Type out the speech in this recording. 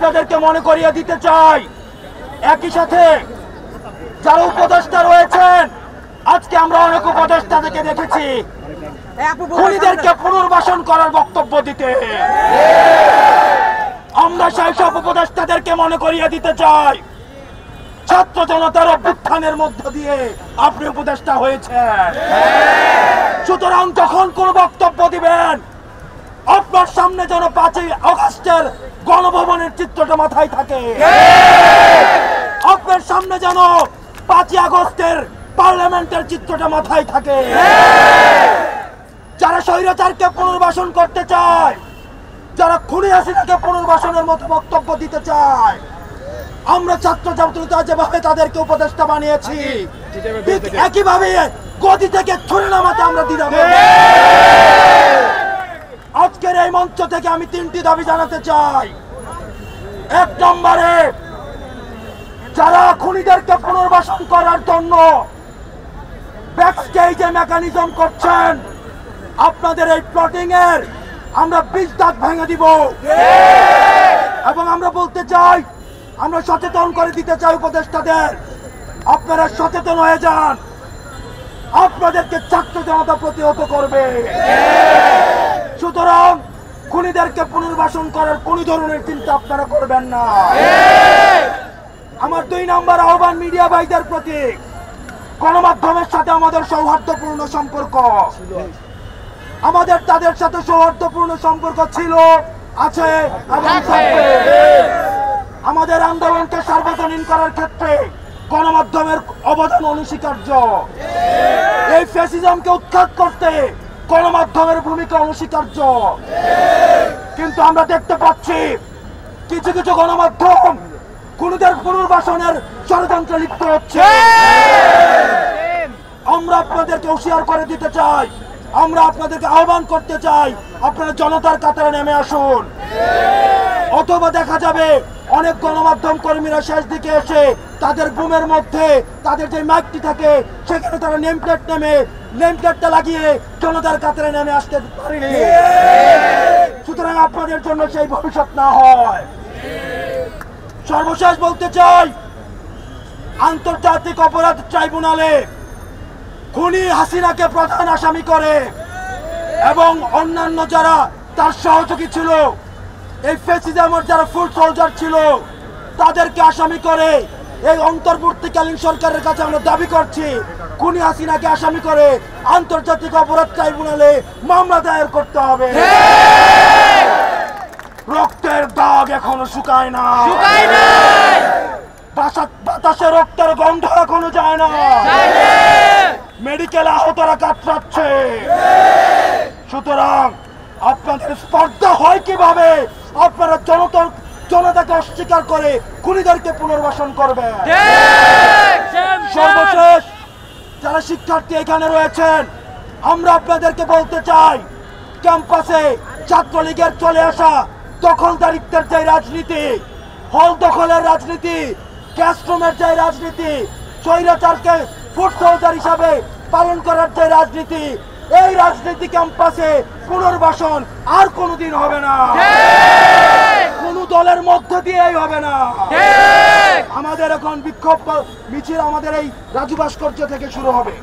আপনাদেরকে মনে করিয়ে দিতে চাই, একই সাথে যারা উপদেষ্টা রয়েছেন, আজকে আমরা অনেক উপদেষ্টাদেরকে দেখেছি খুনিদেরকে পুনর্বাসন করার বক্তব্য দিতে। আমরা সেই সব উপদেষ্টাদেরকে মনে করিয়ে দিতে চাই, ছাত্র জনতার অভ্যুত্থানের মধ্য দিয়ে আপনি উপদেষ্টা হয়েছেন। সুতরাং যখন কোন বক্তব্য দিবেন, আপনার সামনে যেন 5ই আগস্টের গণভবনের চিত্রটা মাথায় থাকে, আপনার সামনে যেন 5ই আগস্টের পার্লামেন্টের চিত্রটা মাথায় থাকে। যারা স্বৈরাচারকে পুনর্বাসন করতে চায়, যারা খুনি হাসিনাকে পুনর্বাসনের মতো বক্তব্য দিতে চায়, আমরা ছাত্র জনতা যেভাবে তাদেরকে উপদেষ্টা বানিয়েছি, ঠিক একইভাবে গদি থেকে ছুড়ে নামাতে আমরা দ্বিধা করব না। আজকের এই মঞ্চ থেকে আমি 3টি দাবি জানাতে চাই। 1 নম্বরে, যারা খুনিদেরকে পুনর্বাসন করার জন্য ব্যাকস্টেজে মেকানিজম করছেন, আপনাদের এই প্লটিং এর আমরা 20 দাঁত ভেঙে দিব। এবং আমরা বলতে চাই, আমরা সচেতন করে দিতে চাই উপদেষ্টাদের, আপনারা সচেতন হয়ে যান, আপনাদেরকে ছাত্র জনতা প্রতিহত করবে। সুতরাং খুনিদেরকে পুনর্বাসন করার কোন ধরনের চিন্তা আপনারা করবেন না। আমার 2 নম্বর আহ্বান মিডিয়া ভাইদের প্রতি, গণমাধ্যমের সাথে আমাদের সৌহার্দ্যপূর্ণ সম্পর্ক, আমাদের তাদের সাথে সৌহার্দ্যপূর্ণ সম্পর্ক ছিল, আছে এবং থাকবে। আমাদের আন্দোলনকে সার্বজনীন করার ক্ষেত্রে গণমাধ্যমের অবদান অনস্বীকার্য। এই ফ্যাসিজমকে উৎখাত করতে গণমাধ্যমের ভূমিকা অনস্বীকার্য। কিন্তু আমরা দেখতে পাচ্ছি কিছু কিছু গণমাধ্যম খুনিদের পুনর্বাসনের ষড়যন্ত্রে লিপ্ত হচ্ছে। আমরা আপনাদেরকে হুঁশিয়ার করে দিতে চাই, আমরা আপনাদেরকে আহ্বান করতে চাই, আপনারা জনতার কাতারে নেমে আসুন। অথবা দেখা যাবে অনেক গণমাধ্যম কর্মীরা শেষ দিকে এসে তাদের বুমের মধ্যে তাদের যে মাইকটি থাকে সেখানে তারা নেমপ্লেটটা লাগিয়ে জনতার কাতারে নেমে আসতে পারেনি। সুতরাং আপনাদের জন্য সেই ভবিষ্যৎ না হয়। সর্বশেষ বলতে চাই, আন্তর্জাতিক অপরাধ ট্রাইব্যুনালে খুনি হাসিনাকে প্রধান আসামি করে এবং অন্যান্য যারা তার সহযোগী ছিল, এই ফ্যাসিজমের যারা ফুল সোলজার ছিল, তাদেরকে আসামি করে এই অন্তর্বর্তীকালীন সরকারের কাছে আমরা দাবি করছি, খুনি হাসিনাকে আসামি করে আন্তর্জাতিক অপরাধ ট্রাইব্যুনালে মামলা দায়ের করতে হবে। রক্তের দাগ এখনো শুকায় না, বাতাসে রক্তের গন্ধ এখনো যায় না, মেডিকেল আহতরা কাতরাচ্ছে। সুতরাং আপনাদের স্পর্ধা হয় কিভাবে আপনারা জনতাকে অস্বীকার করে খুনিদেরকে পুনর্বাসন করবেন। সর্বশেষ যারা শিক্ষার্থী এখানে রয়েছেন, আমরা আপনাদেরকে বলতে চাই, ক্যাম্পাসে ছাত্রলীগের চলে আসা দখলদারিত্বের যে রাজনীতি, হল দখলের রাজনীতি, ক্লাসরুমের যে রাজনীতি, স্বৈরাচারকে ফুট সোলজার হিসাবে পালন করার যে রাজনীতি, এই রাজনীতি ক্যাম্পাসে পুনর্বাসন আর কোনোদিন হবে না, কোন দলের মধ্য দিয়েই হবে না। আমাদের এখন বিক্ষোভ মিছিল আমাদের এই রাজু ভাস্কর্য থেকে শুরু হবে।